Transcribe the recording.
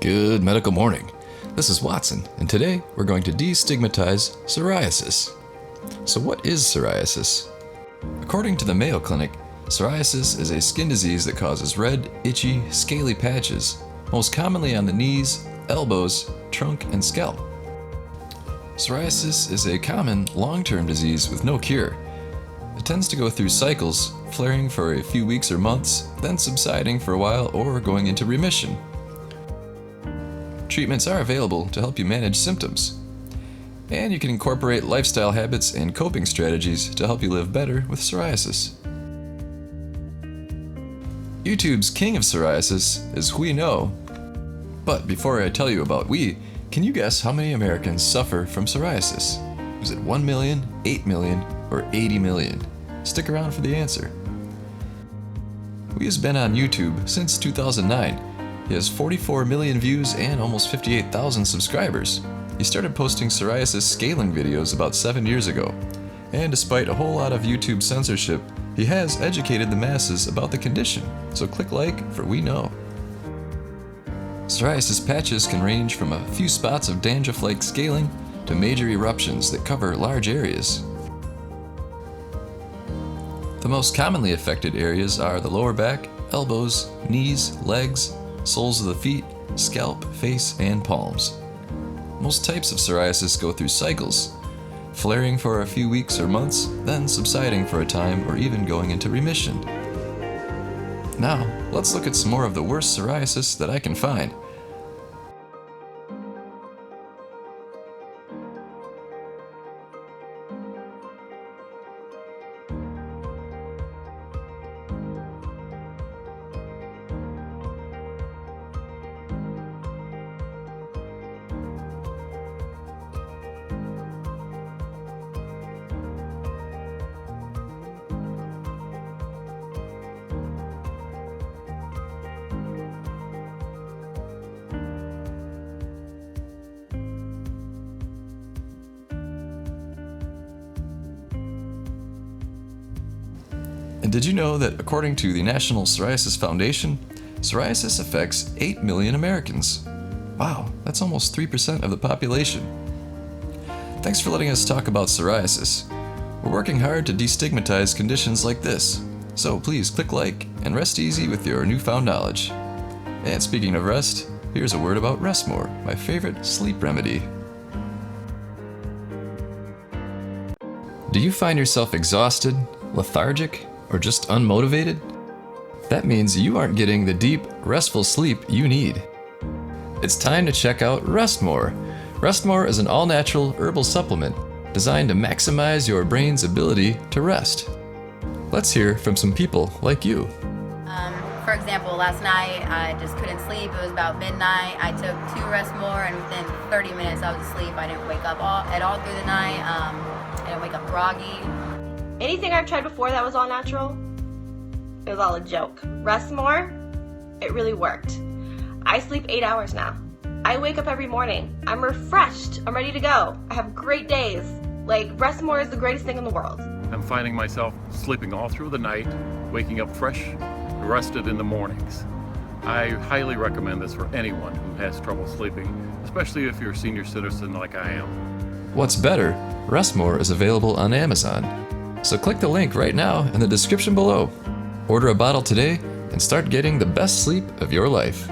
Good medical morning. This is Watson, and today we're going to destigmatize psoriasis. So what is psoriasis? According to the Mayo Clinic, psoriasis is a skin disease that causes red, itchy, scaly patches, most commonly on the knees, elbows, trunk, and scalp. Psoriasis is a common long-term disease with no cure. It tends to go through cycles, flaring for a few weeks or months, then subsiding for a while or going into remission. Treatments are available to help you manage symptoms. And you can incorporate lifestyle habits and coping strategies to help you live better with psoriasis. YouTube's king of psoriasis is We Know. But before I tell you about We, can you guess how many Americans suffer from psoriasis? Is it 1 million, 8 million, or 80 million? Stick around for the answer. We has been on YouTube since 2009. He has 44 million views and almost 58,000 subscribers. He started posting psoriasis scaling videos about 7 years ago. And despite a whole lot of YouTube censorship, he has educated the masses about the condition. So click like for We Know. Psoriasis patches can range from a few spots of dandruff-like scaling to major eruptions that cover large areas. The most commonly affected areas are the lower back, elbows, knees, legs, soles of the feet, scalp, face, and palms. Most types of psoriasis go through cycles, flaring for a few weeks or months, then subsiding for a time or even going into remission. Now, let's look at some more of the worst psoriasis that I can find. And did you know that according to the National Psoriasis Foundation, psoriasis affects 8 million Americans? Wow, that's almost 3% of the population. Thanks for letting us talk about psoriasis. We're working hard to destigmatize conditions like this, so please click like and rest easy with your newfound knowledge. And speaking of rest, here's a word about Rest More, my favorite sleep remedy. Do you find yourself exhausted, lethargic, or just unmotivated? That means you aren't getting the deep, restful sleep you need. It's time to check out Rest More. Rest More is an all-natural herbal supplement designed to maximize your brain's ability to rest. Let's hear from some people like you. For example, last night I just couldn't sleep. It was about midnight. I took 2 Rest More, and within 30 minutes I was asleep. I didn't wake up at all through the night. I didn't wake up groggy. Anything I've tried before that was all natural, it was all a joke. Rest More, it really worked. I sleep 8 hours now. I wake up every morning. I'm refreshed. I'm ready to go. I have great days. Rest More is the greatest thing in the world. I'm finding myself sleeping all through the night, waking up fresh, rested in the mornings. I highly recommend this for anyone who has trouble sleeping, especially if you're a senior citizen like I am. What's better, Rest More is available on Amazon. So click the link right now in the description below. Order a bottle today and start getting the best sleep of your life.